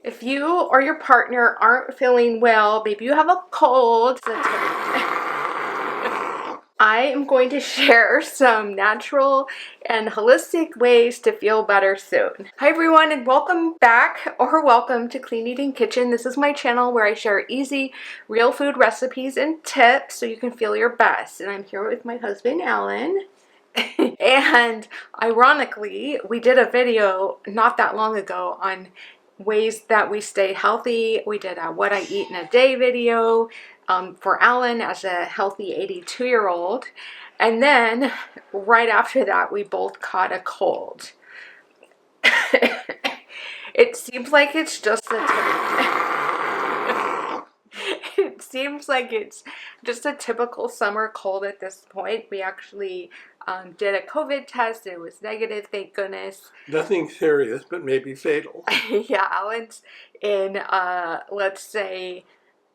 If you or your partner aren't feeling well, maybe you have a cold, I am going to share some natural and holistic ways to feel better soon. Hi everyone, and welcome back or welcome to Clean Eating Kitchen. This is my channel where I share easy, real food recipes and tips so you can feel your best. And I'm here with my husband, Alan. And ironically, we did a video not that long ago on ways that we stay healthy. We did a what I eat in a day video for Alan as a healthy 82-year-old. And then right after that, we both caught a cold. It seems like it's just it seems like it's just a typical summer cold at this point. We actually did a COVID test. It was negative, thank goodness. Nothing serious, but maybe fatal. Yeah, Alan's in, let's say,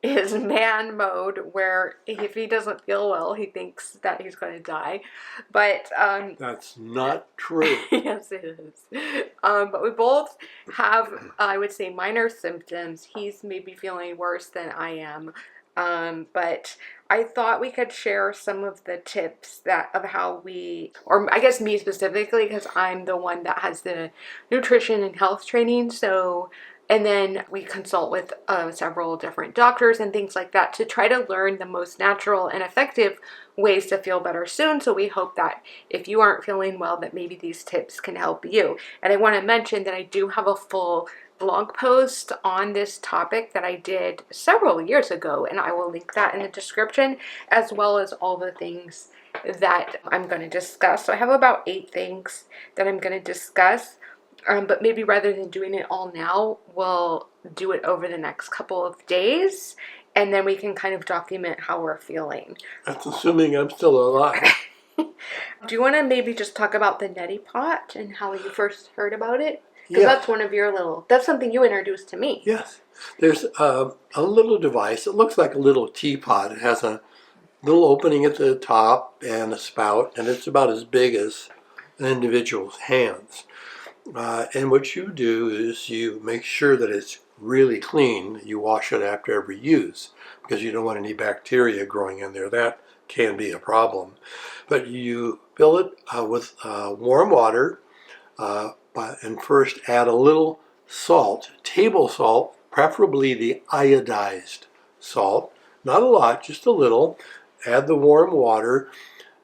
his man mode, where if he doesn't feel well, he thinks that he's going to die. But that's not true. Yes, it is. But we both have, I would say, minor symptoms. He's maybe feeling worse than I am. But I thought we could share some of the tips of how we, or I guess me specifically, because I'm the one that has the nutrition and health training. And then we consult with several different doctors and things like that to try to learn the most natural and effective ways to feel better soon. So we hope that if you aren't feeling well, that maybe these tips can help you. And I want to mention that I do have a full blog post on this topic that I did several years ago, and I will link that in the description, as well as all the things that I'm going to discuss. So I have about 8 things that I'm going to discuss. But maybe rather than doing it all now, we'll do it over the next couple of days, and then we can kind of document how we're feeling. That's assuming I'm still alive. Do you want to maybe just talk about the neti pot and how you first heard about it? Because that's one of your that's something you introduced to me. Yes. There's a little device. It looks like a little teapot. It has a little opening at the top and a spout, and it's about as big as an individual's hands. And what you do is you make sure that it's really clean. You wash it after every use because you don't want any bacteria growing in there. That can be a problem. But you fill it with warm water and first add a little salt, table salt, preferably the iodized salt. Not a lot, just a little. Add the warm water,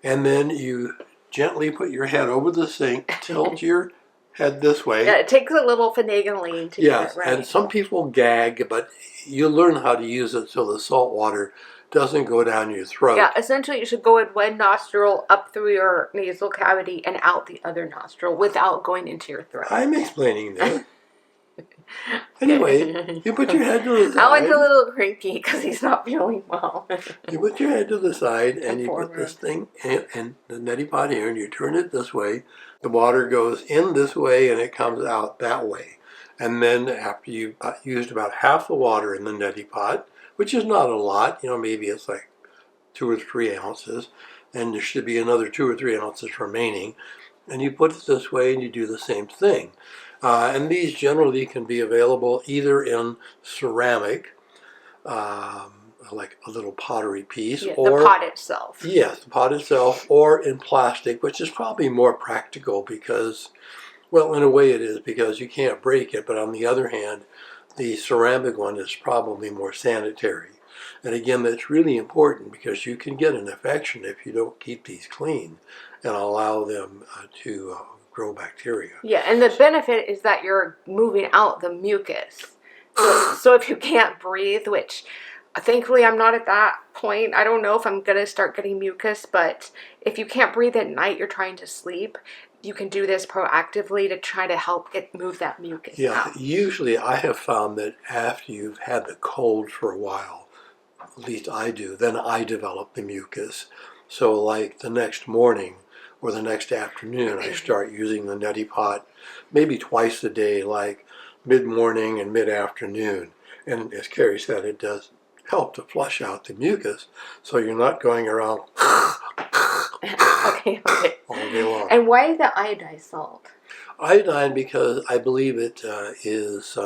and then you gently put your head over the sink, tilt your head this way. Yeah, it takes a little finagling to get it right. And some people gag, but you learn how to use it so the salt water doesn't go down your throat. Yeah, essentially you should go in one nostril up through your nasal cavity and out the other nostril without going into your throat. I'm explaining this. Anyway, you put your head to the side. Alan's a little cranky because he's not feeling well. You put your head to the side and you put this thing in the neti pot here and you turn it this way. The water goes in this way and it comes out that way. And then after you've used about half the water in the neti pot, which is not a lot, maybe it's like 2 or 3 ounces, and there should be another 2 or 3 ounces remaining. And you put it this way and you do the same thing. And these generally can be available either in ceramic, like a little pottery piece. Yeah, or the pot itself. Yes, the pot itself, or in plastic, which is probably more practical because, well, in a way it is because you can't break it, but on the other hand, the ceramic one is probably more sanitary. And again, that's really important because you can get an infection if you don't keep these clean and allow them to grow bacteria. Yeah, and the benefit is that you're moving out the mucus. So if you can't breathe, which thankfully I'm not at that point. I don't know if I'm going to start getting mucus, but if you can't breathe at night, you're trying to sleep, you can do this proactively to try to help move that mucus out. Usually I have found that after you've had the cold for a while, at least I do, then I develop the mucus. So like the next morning or the next afternoon, I start using the neti pot maybe twice a day, like mid-morning and mid-afternoon. And as Carrie said, it does help to flush out the mucus so you're not going around okay. all day long. And why the iodized salt? Iodine, because I believe it is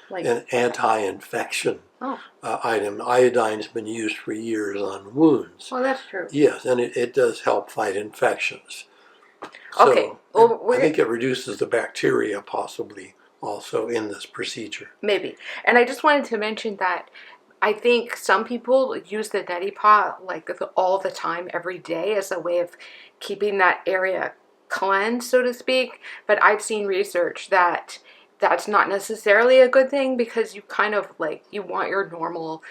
Like, an anti-infection oh, item. Iodine's been used for years on wounds. well, that's true. Yes, and it does help fight infections. Okay, So well, I think it reduces the bacteria possibly also in this procedure. maybe. And I just wanted to mention that I think some people use the neti pot like all the time, every day, as a way of keeping that area cleansed, so to speak. But I've seen research that that's not necessarily a good thing, because you kind of like, you want your normal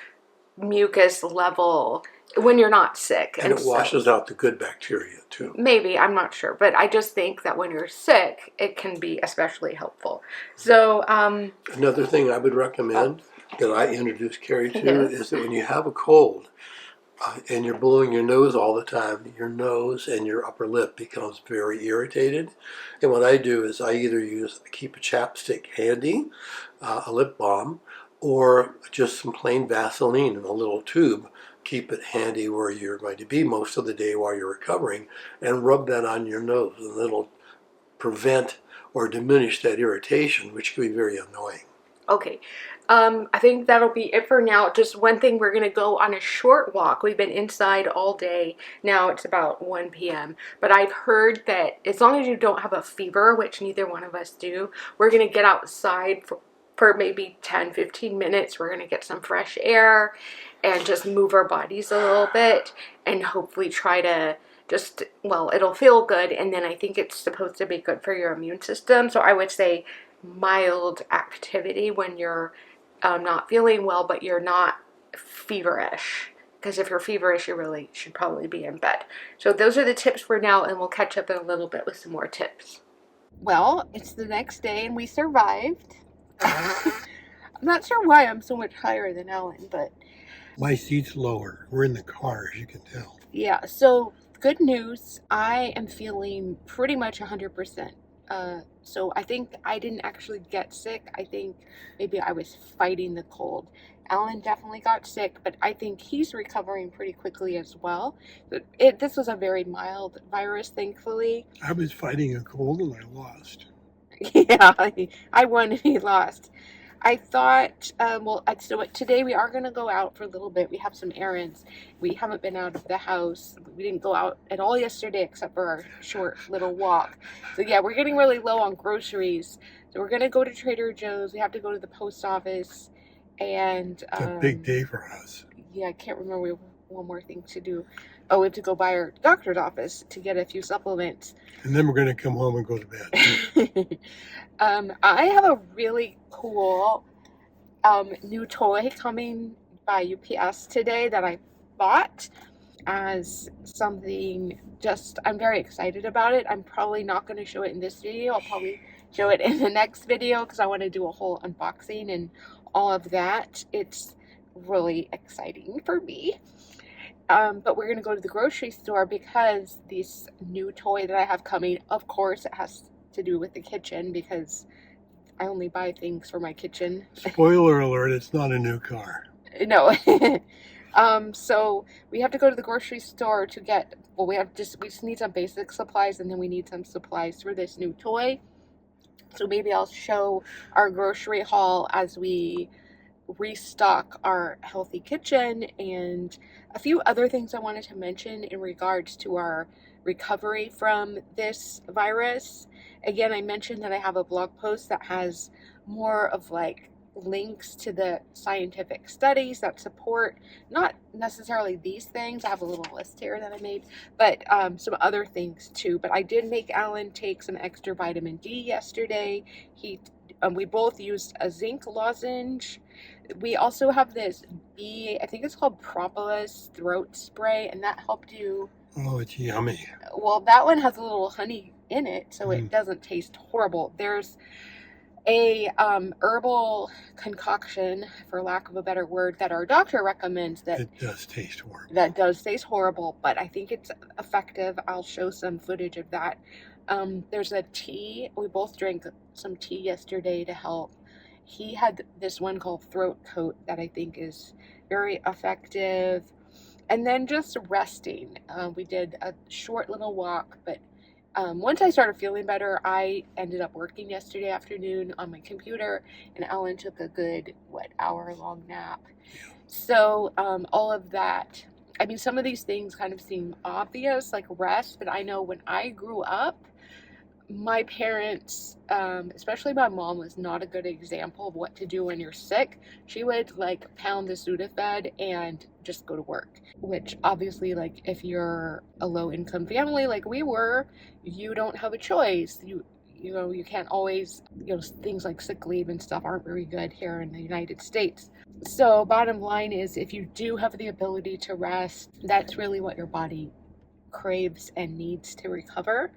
mucus level when you're not sick. And it washes out the good bacteria too. Maybe, I'm not sure, but I just think that when you're sick, it can be especially helpful. So, Another thing I would recommend that I introduced Carrie to yes. is that when you have a cold and you're blowing your nose all the time, your nose and your upper lip becomes very irritated. And what I do is I either keep a chapstick handy, a lip balm, or just some plain Vaseline in a little tube. Keep it handy where you're going to be most of the day while you're recovering, and rub that on your nose, and it'll prevent or diminish that irritation, which can be very annoying. Okay. I think that'll be it for now. Just one thing, we're going to go on a short walk. We've been inside all day. Now it's about 1 p.m. But I've heard that as long as you don't have a fever, which neither one of us do, we're going to get outside for maybe 10-15 minutes. We're going to get some fresh air and just move our bodies a little bit, and hopefully try to just, well, it'll feel good. And then I think it's supposed to be good for your immune system. So I would say mild activity when you're not feeling well, but you're not feverish. Because if you're feverish, you really should probably be in bed. So those are the tips for now, and we'll catch up in a little bit with some more tips. Well, it's the next day, and we survived. I'm not sure why I'm so much higher than Ellen, but My seat's lower. We're in the car, as you can tell. yeah, so good news. I am feeling pretty much 100%. So I think I didn't actually get sick. I think maybe I was fighting the cold. Alan definitely got sick, but I think he's recovering pretty quickly as well. This was a very mild virus, thankfully. I was fighting a cold and I lost. Yeah, I won and he lost. I thought, so today we are going to go out for a little bit. We have some errands. We haven't been out of the house. We didn't go out at all yesterday except for our short little walk. So yeah, we're getting really low on groceries. So we're going to go to Trader Joe's. We have to go to the post office. And It's a big day for us. yeah, I can't remember. We have one more thing to do. Oh, we have to go by our doctor's office to get a few supplements. And then we're going to come home and go to bed. I have a really cool new toy coming by UPS today that I bought as something, just, I'm very excited about it. I'm probably not going to show it in this video. I'll probably show it in the next video because I want to do a whole unboxing and all of that. It's really exciting for me. But we're going to go to the grocery store because this new toy that I have coming, of course, it has to do with the kitchen because I only buy things for my kitchen. Spoiler alert, it's not a new car. No. So we have to go to the grocery store to get, well, we just need some basic supplies, and then we need some supplies for this new toy. So maybe I'll show our grocery haul as we restock our healthy kitchen, and a few other things I wanted to mention in regards to our recovery from this virus. Again, I mentioned that I have a blog post that has more of like links to the scientific studies that support not necessarily these things. I have a little list here that I made, but some other things too. But I did make Alan take some extra vitamin D yesterday. We both used a zinc lozenge. We also have this I think it's called propolis throat spray, and that helped you. Oh, it's yummy. Well, that one has a little honey in it, so it doesn't taste horrible. There's a herbal concoction, for lack of a better word, that our doctor recommends that it does taste horrible. That does taste horrible, but I think it's effective. I'll show some footage of that. There's a tea. We both drank some tea yesterday to help. He had this one called Throat Coat that I think is very effective. And then just resting. We did a short little walk, but Once I started feeling better, I ended up working yesterday afternoon on my computer, and Ellen took a good, hour-long nap. So, all of that, I mean, some of these things kind of seem obvious, like rest, but I know when I grew up, my parents, especially my mom, was not a good example of what to do when you're sick. She would like pound the Sudafed and just go to work, which obviously, like, if you're a low income family like we were, you don't have a choice. You know, you can't always, things like sick leave and stuff aren't very good here in the United States. So, bottom line is, if you do have the ability to rest, that's really what your body craves and needs to recover.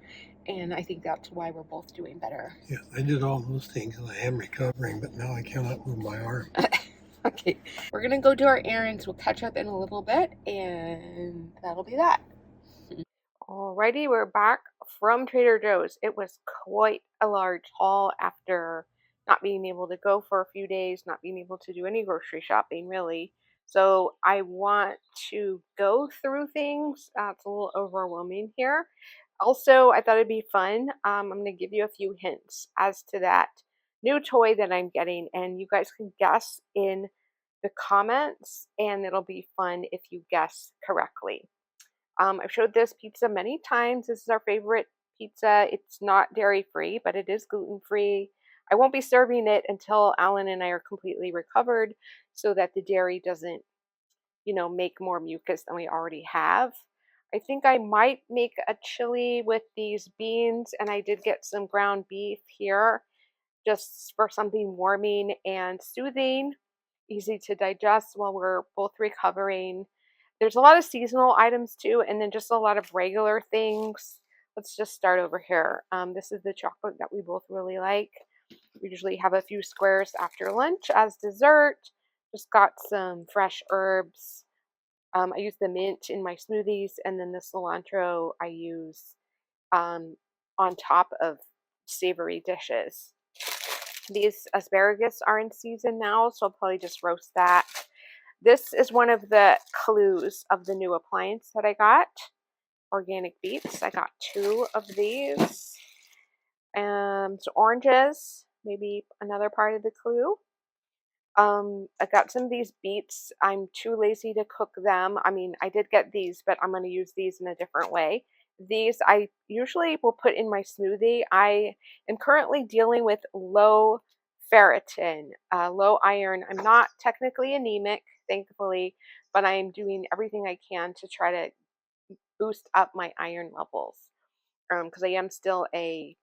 And I think that's why we're both doing better. Yes, I did all those things and I am recovering, but now I cannot move my arm. Okay, we're gonna go do our errands. We'll catch up in a little bit, and that'll be that. Alrighty, we're back from Trader Joe's. It was quite a large haul after not being able to go for a few days, not being able to do any grocery shopping really. So I want to go through things. It's a little overwhelming here. Also, I thought it'd be fun. I'm going to give you a few hints as to that new toy that I'm getting, and you guys can guess in the comments, and it'll be fun if you guess correctly. I've showed this pizza many times. This is our favorite pizza. It's not dairy free, but it is gluten free. I won't be serving it until Alan and I are completely recovered so that the dairy doesn't, make more mucus than we already have. I think I might make a chili with these beans, and I did get some ground beef here just for something warming and soothing, easy to digest while we're both recovering. There's a lot of seasonal items too, and then just a lot of regular things. Let's just start over here. This is the chocolate that we both really like. We usually have a few squares after lunch as dessert. Just got some fresh herbs. I use the mint in my smoothies, and then the cilantro I use on top of savory dishes. These asparagus are in season now, so I'll probably just roast that. This is one of the clues of the new appliance that I got. Organic beets. I got 2 of these. So oranges, maybe another part of the clue. I got some of these beets. I'm too lazy to cook them. I mean, I did get these, but I'm going to use these in a different way. These I usually will put in my smoothie. I am currently dealing with low ferritin, low iron. I'm not technically anemic, thankfully, but I am doing everything I can to try to boost up my iron levels because I am still a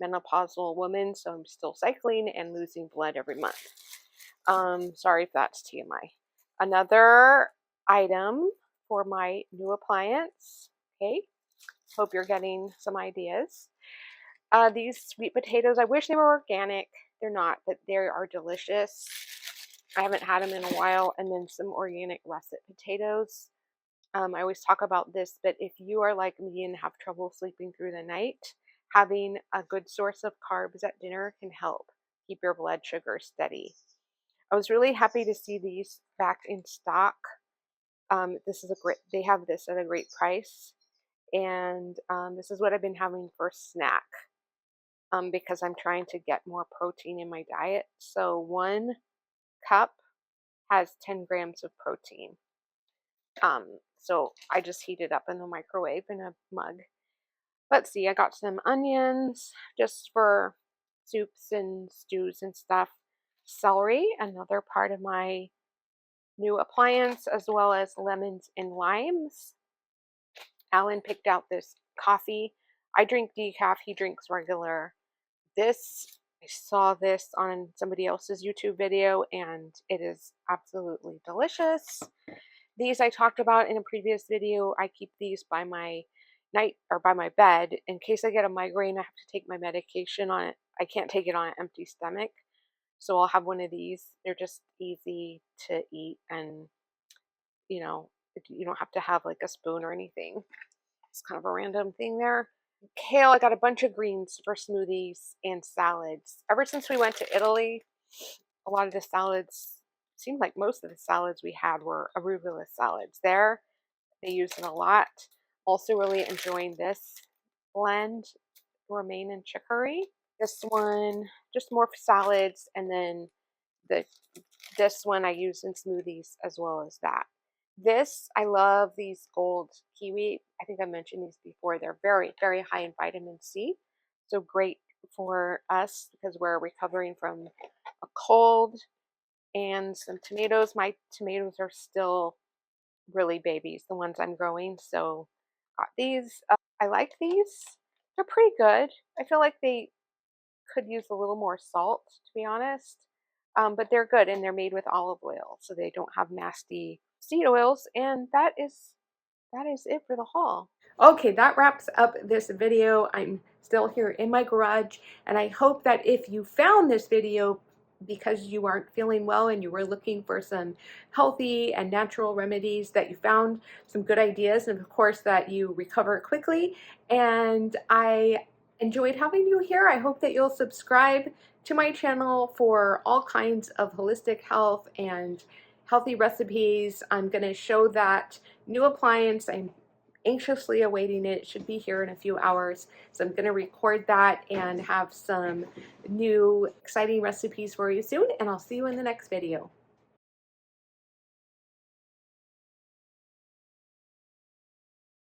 menopausal woman, so I'm still cycling and losing blood every month. Sorry if that's TMI. Another item for my new appliance. Okay, hope you're getting some ideas. These sweet potatoes, I wish they were organic. They're not, but they are delicious. I haven't had them in a while. And then some organic russet potatoes. I always talk about this, but if you are like me and have trouble sleeping through the night, having a good source of carbs at dinner can help keep your blood sugar steady. I was really happy to see these back in stock. They have this at a great price. And this is what I've been having for snack because I'm trying to get more protein in my diet. So 1 cup has 10 grams of protein. So I just heat it up in the microwave in a mug. Let's see, I got some onions just for soups and stews and stuff. Celery, another part of my new appliance, as well as lemons and limes. Alan picked out this coffee. I drink decaf, he drinks regular. I saw this on somebody else's YouTube video, and it is absolutely delicious. These I talked about in a previous video. I keep these by my by my bed in case I get a migraine. I have to take my medication on it. I can't take it on an empty stomach, so I'll have one of these. They're just easy to eat, and you don't have to have like a spoon or anything. It's kind of a random thing there. Kale, I got a bunch of greens for smoothies and salads. Ever since we went to Italy, a lot of the salads, seemed like most of the salads we had were arugula salads. There, they use it a lot. Also really enjoying this blend, romaine and chicory. This one, just more for salads, and then the this one I use in smoothies as well as that. This, I love these gold kiwi. I think I mentioned these before. They're very, very high in vitamin C. So great for us because we're recovering from a cold, and some tomatoes. My tomatoes are still really babies, the ones I'm growing. So got these. I like these. They're pretty good. I feel like they could use a little more salt, to be honest. But they're good, and they're made with olive oil, so they don't have nasty seed oils. And that is it for the haul. Okay, that wraps up this video. I'm still here in my garage, and I hope that if you found this video because you aren't feeling well and you were looking for some healthy and natural remedies, that you found some good ideas, and of course that you recover quickly. And I enjoyed having you here. I hope that you'll subscribe to my channel for all kinds of holistic health and healthy recipes. I'm going to show that new appliance. I'm anxiously awaiting it. It should be here in a few hours. So I'm going to record that and have some new exciting recipes for you soon. And I'll see you in the next video.